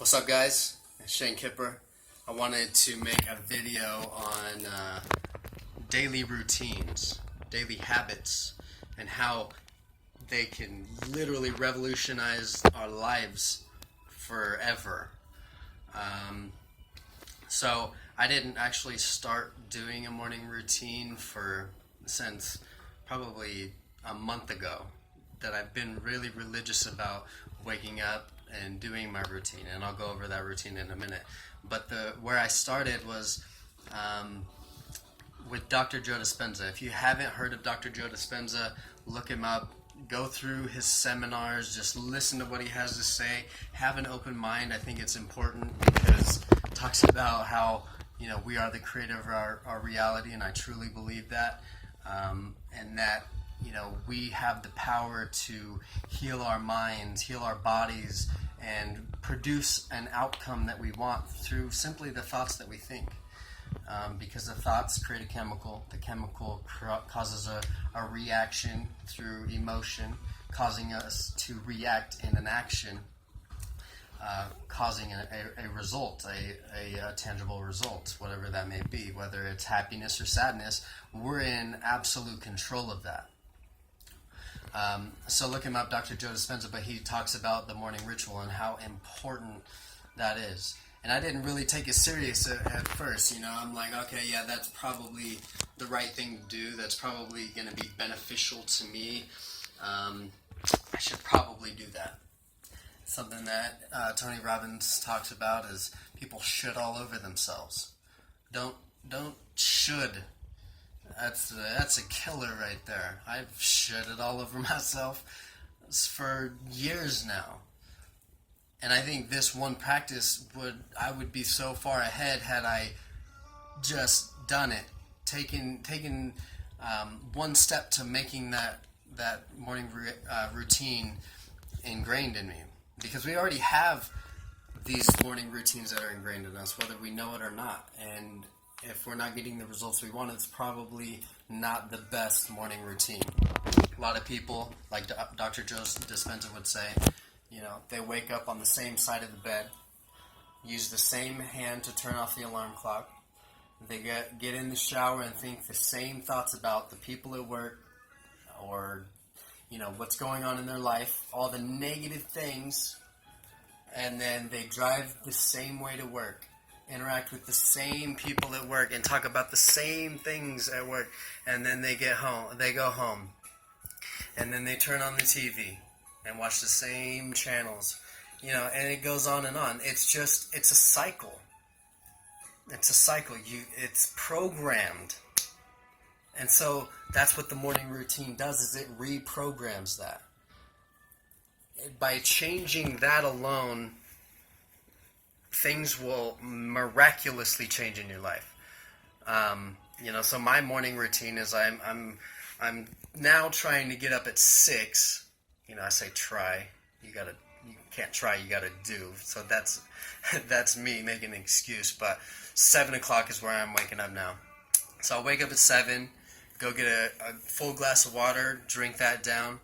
What's up, guys? It's Shane Kipper. I wanted to make a video on daily routines, daily habits, and how they can literally revolutionize our lives forever. So I didn't actually start doing a morning routine since probably a month ago, that I've been really religious about waking up and doing my routine, and I'll go over that routine in a minute. But where I started was with Dr. Joe Dispenza. If you haven't heard of Dr. Joe Dispenza, look him up. Go through his seminars. Just listen to what he has to say. Have an open mind. I think it's important because it talks about how we are the creator of our reality, and I truly believe that. And that we have the power to heal our minds, heal our bodies, and produce an outcome that we want through simply the thoughts that we think. Because the thoughts create a chemical. The chemical causes a reaction through emotion, causing us to react in an action, causing a result, a tangible result, whatever that may be, whether it's happiness or sadness. We're in absolute control of that. So look him up, Dr. Joe Dispenza, but he talks about the morning ritual and how important that is. And I didn't really take it serious at first. I'm like, okay, yeah, that's probably the right thing to do. That's probably going to be beneficial to me. I should probably do that. Something that Tony Robbins talks about is people should all over themselves. Don't should. That's a killer right there. I've shitted all over myself for years now. And I think this one practice I would be so far ahead had I just done it, taken one step to making that morning routine ingrained in me. Because we already have these morning routines that are ingrained in us, whether we know it or not. And if we're not getting the results we want, it's probably not the best morning routine. A lot of people, like Dr. Joe Dispenza would say, they wake up on the same side of the bed, use the same hand to turn off the alarm clock. They get in the shower and think the same thoughts about the people at work or, what's going on in their life, all the negative things, and then they drive the same way to work, interact with the same people at work, and talk about the same things at work, and then they go home, and then they turn on the TV and watch the same channels, and it goes on and on. It's a cycle. It's a cycle. It's programmed. And so that's what the morning routine does, is it reprograms that. By changing that alone, things will miraculously change in your life. So my morning routine is I'm now trying to get up at 6. I say try. You can't try. You gotta do. So that's me making an excuse. But 7 o'clock is where I'm waking up now. So I'll wake up at 7, go get a full glass of water, drink that down.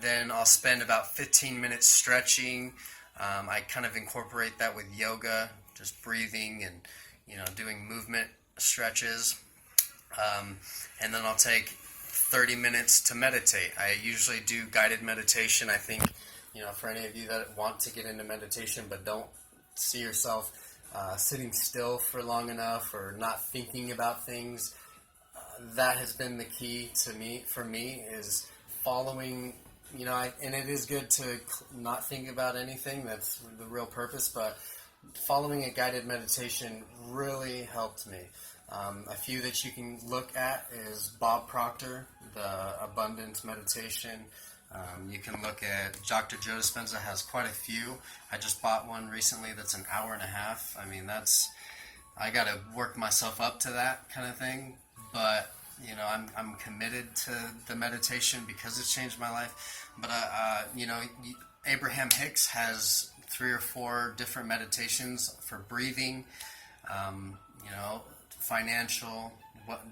Then I'll spend about 15 minutes stretching. I kind of incorporate that with yoga, just breathing and doing movement stretches. And then I'll take 30 minutes to meditate. I usually do guided meditation. I think, for any of you that want to get into meditation but don't see yourself sitting still for long enough or not thinking about things, that has been the key for me is following, and it is good to not think about anything. That's the real purpose, but following a guided meditation really helped me. A few that you can look at is Bob Proctor, the Abundance Meditation. You can look at Dr. Joe Dispenza has quite a few. I just bought one recently that's an hour and a half. I mean, I got to work myself up to that kind of thing. But I'm committed to the meditation because it's changed my life. But Abraham Hicks has 3 or 4 different meditations for breathing. Financial,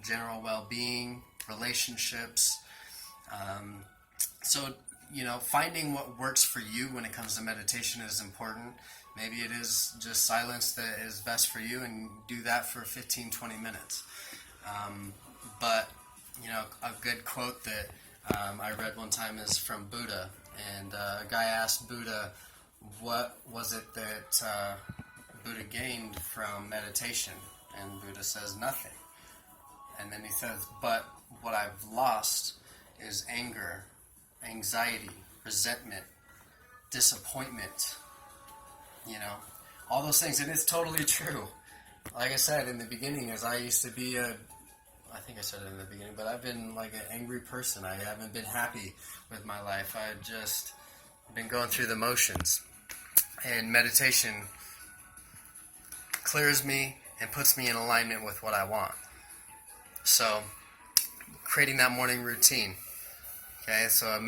general well-being, relationships. So finding what works for you when it comes to meditation is important. Maybe it is just silence that is best for you, and do that for 15, 20 minutes. But, a good quote that I read one time is from Buddha, and a guy asked Buddha, what was it that Buddha gained from meditation? And Buddha says, nothing. And then he says, but what I've lost is anger, anxiety, resentment, disappointment, all those things. And it's totally true. Like I said in the beginning, as I used to be I think I said it in the beginning, but I've been like an angry person. I haven't been happy with my life. I've just been going through the motions. And meditation clears me and puts me in alignment with what I want. So, creating that morning routine. Okay, so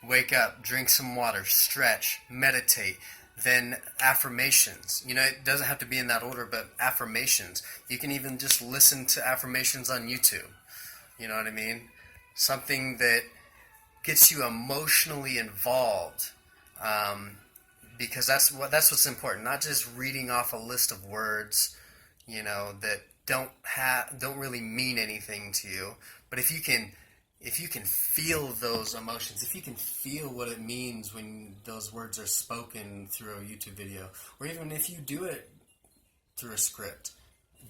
wake up, drink some water, stretch, meditate, then affirmations. It doesn't have to be in that order, but affirmations. You can even just listen to affirmations on YouTube. You know what I mean? Something that gets you emotionally involved, because that's what's important. Not just reading off a list of words, that don't really mean anything to you. But if you can feel those emotions, if you can feel what it means when those words are spoken through a YouTube video, or even if you do it through a script,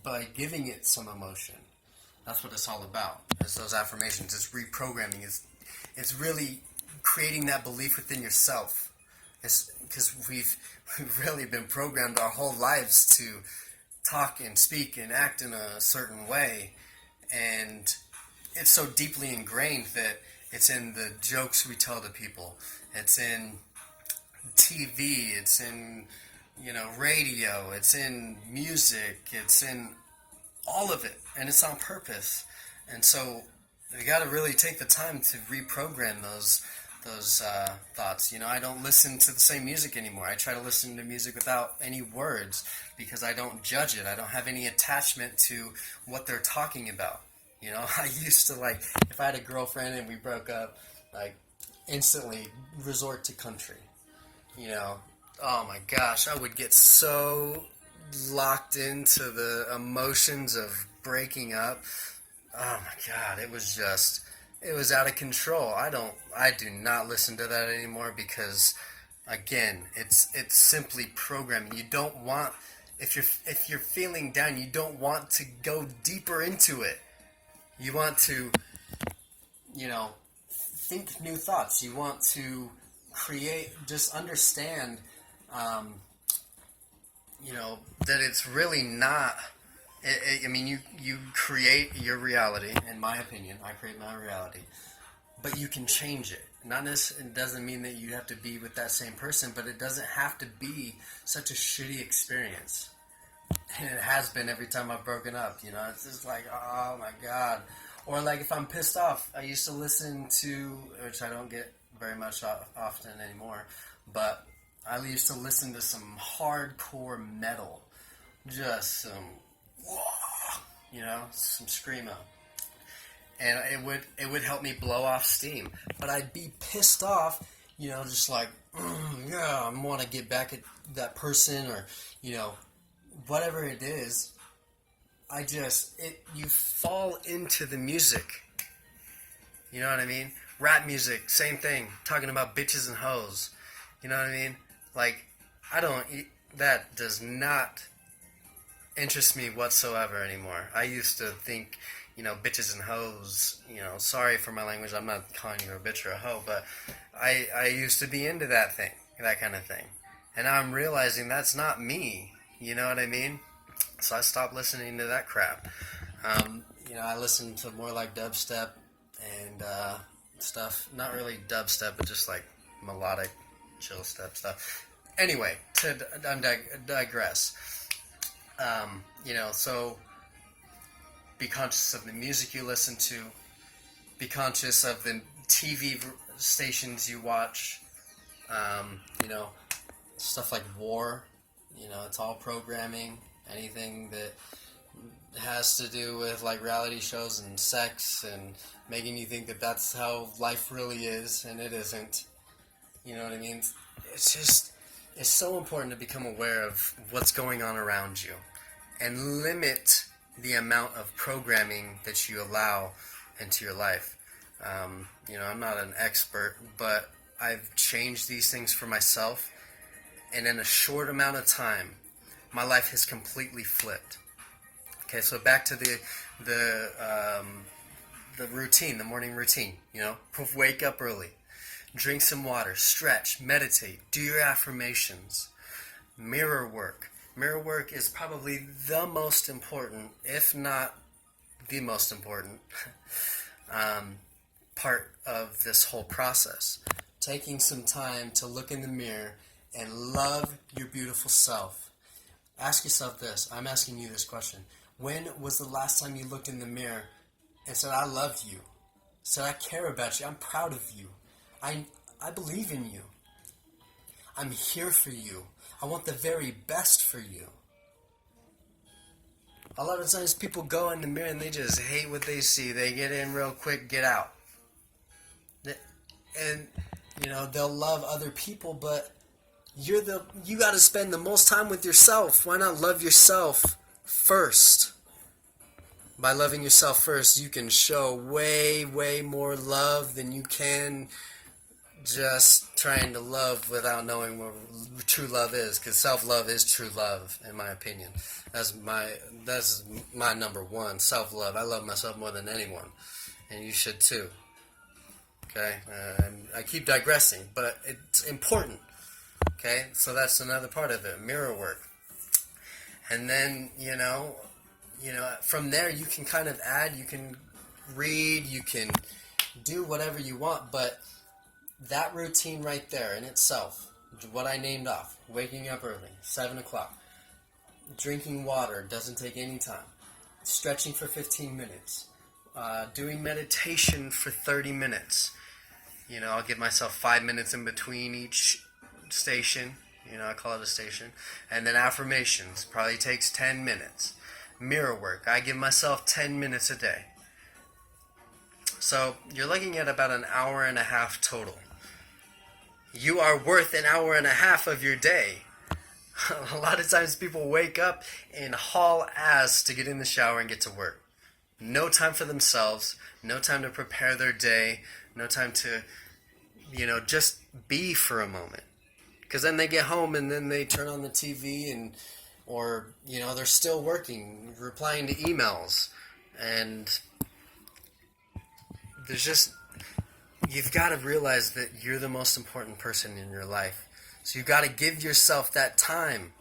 by giving it some emotion, that's what it's all about. It's those affirmations. It's reprogramming. It's really creating that belief within yourself. It's because we've really been programmed our whole lives to talk and speak and act in a certain way, and it's so deeply ingrained that it's in the jokes we tell to people. It's in TV. It's in, radio. It's in music. It's in all of it. And it's on purpose. And so you got to really take the time to reprogram those thoughts. I don't listen to the same music anymore. I try to listen to music without any words because I don't judge it. I don't have any attachment to what they're talking about. I used to, if I had a girlfriend and we broke up, instantly resort to country. Oh my gosh, I would get so locked into the emotions of breaking up. Oh my God, it was out of control. I do not listen to that anymore because, again, it's simply programming. You don't want, if you're feeling down, you don't want to go deeper into it. You want to, think new thoughts. You want to just understand, that it's really not, you create your reality, in my opinion. I create my reality. But you can change it. It doesn't mean that you have to be with that same person, but it doesn't have to be such a shitty experience. And it has been every time I've broken up, it's just like, oh my God. Or if I'm pissed off, I used to listen to, which I don't get very much often anymore, but I used to listen to some hardcore metal. Just some screamo. And it would help me blow off steam. But I'd be pissed off, just I want to get back at that person, or, whatever it is. You fall into the music. You know what I mean? Rap music, same thing. Talking about bitches and hoes. You know what I mean? That does not interest me whatsoever anymore. I used to think, bitches and hoes, sorry for my language, I'm not calling you a bitch or a hoe, but I used to be into that kind of thing. And now I'm realizing that's not me. You know what I mean? So I stopped listening to that crap. I listen to more dubstep and stuff. Not really dubstep, but just melodic, chill step stuff. Anyway, to digress. So be conscious of the music you listen to. Be conscious of the TV stations you watch. Stuff like war. It's all programming. Anything that has to do with reality shows and sex and making you think that that's how life really is, and it isn't. You know what I mean? It's so important to become aware of what's going on around you and limit the amount of programming that you allow into your life. I'm not an expert, but I've changed these things for myself, and in a short amount of time, my life has completely flipped. Okay, so back to the routine, the morning routine. Wake up early, drink some water, stretch, meditate, do your affirmations, mirror work. Mirror work is probably the most important, if not the most important, part of this whole process. Taking some time to look in the mirror and love your beautiful self. Ask yourself this. I'm asking you this question. When was the last time you looked in the mirror and said, I love you? Said, I care about you. I'm proud of you. I believe in you. I'm here for you. I want the very best for you. A lot of times people go in the mirror and they just hate what they see. They get in real quick, get out. And, they'll love other people, but you got to spend the most time with yourself. Why not love yourself first? By loving yourself first, you can show way, way more love than you can just trying to love without knowing what true love is, because self-love is true love, in my opinion. That's my number one, self-love. I love myself more than anyone, and you should too. Okay, I keep digressing, but it's important. Okay, so that's another part of it, mirror work. And then, from there you can kind of add, you can read, you can do whatever you want, but that routine right there in itself, what I named off, waking up early, 7 o'clock, drinking water, doesn't take any time, stretching for 15 minutes, doing meditation for 30 minutes. I'll give myself 5 minutes in between each station. I call it a station. And then affirmations probably takes 10 minutes. Mirror work, I give myself 10 minutes a day. So you're looking at about an hour and a half total. You are worth an hour and a half of your day. A lot of times people wake up and haul ass to get in the shower and get to work. No time for themselves, no time to prepare their day, no time to, just be for a moment. Because then they get home and then they turn on the TV or they're still working, replying to emails. And you've got to realize that you're the most important person in your life. So you've got to give yourself that time.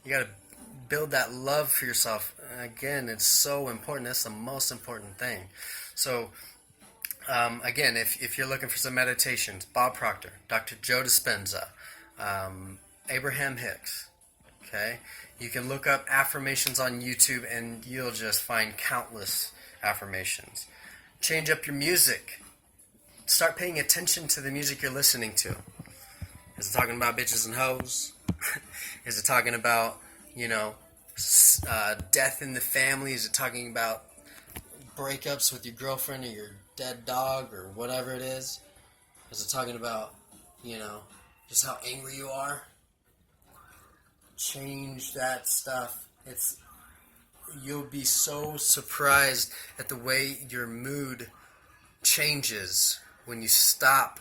You got to build that love for yourself. Again, it's so important. That's the most important thing. So, again, if you're looking for some meditations, Bob Proctor, Dr. Joe Dispenza, Abraham Hicks, okay? You can look up affirmations on YouTube and you'll just find countless affirmations. Change up your music. Start paying attention to the music you're listening to. Is it talking about bitches and hoes? Is it talking about, death in the family? Is it talking about breakups with your girlfriend or your dead dog or whatever it is? Is it talking about, just how angry you are? Change that stuff. You'll be so surprised at the way your mood changes when you stop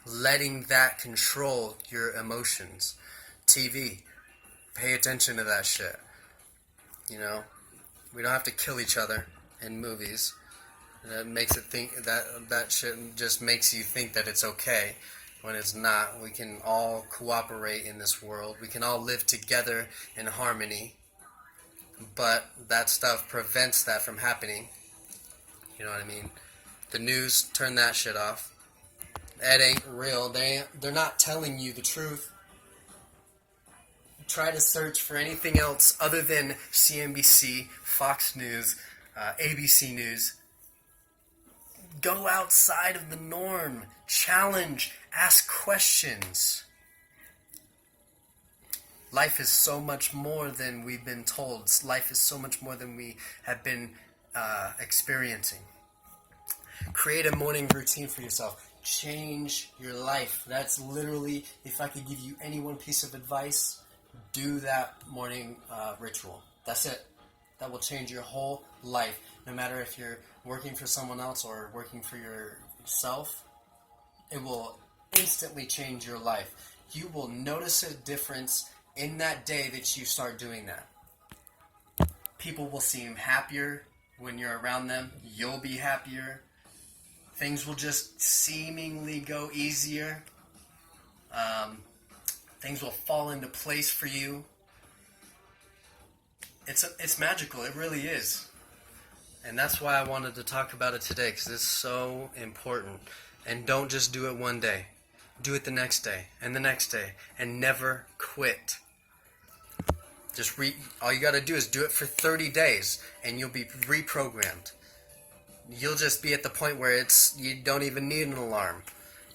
letting that control your emotions. TV, pay attention to that shit. We don't have to kill each other in movies. That makes it think that shit just makes you think that it's okay when it's not. We can all cooperate in this world. We can all live together in harmony. But that stuff prevents that from happening. You know what I mean? The news, turn that shit off. That ain't real. They're not telling you the truth. Try to search for anything else other than CNBC, Fox News, ABC News. Go outside of the norm. Challenge. Ask questions. Life is so much more than we've been told. Life is so much more than we have been experiencing. Create a morning routine for yourself. change your life. That's literally, if I could give you any one piece of advice, do that morning ritual. That's it. That will change your whole life. No matter if you're working for someone else or working for yourself, it will instantly change your life. You will notice a difference in that day that you start doing that. People will seem happier when you're around them. You'll be happier. Things will just seemingly go easier. Things will fall into place for you. It's magical. It really is. And that's why I wanted to talk about it today, because it's so important. And don't just do it one day. Do it the next day, and the next day, and never quit. All you got to do is do it for 30 days, and you'll be reprogrammed. You'll just be at the point where you don't even need an alarm.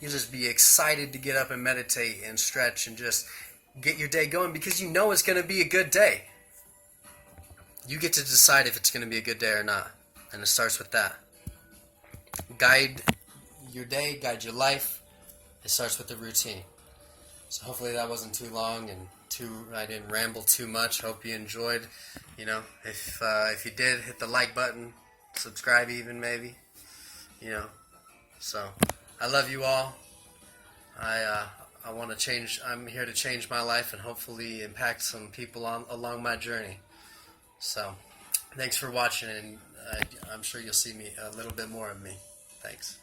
You'll just be excited to get up and meditate and stretch and just get your day going, because you know it's going to be a good day. You get to decide if it's going to be a good day or not, and it starts with that. Guide your day, guide your life. It starts with the routine. So hopefully that wasn't too long and I didn't ramble too much. Hope you enjoyed. If you did, hit the like button, subscribe even maybe. So I love you all. I want to change. I'm here to change my life and hopefully impact some people along my journey. So thanks for watching, and I'm sure you'll see a little bit more of me. Thanks.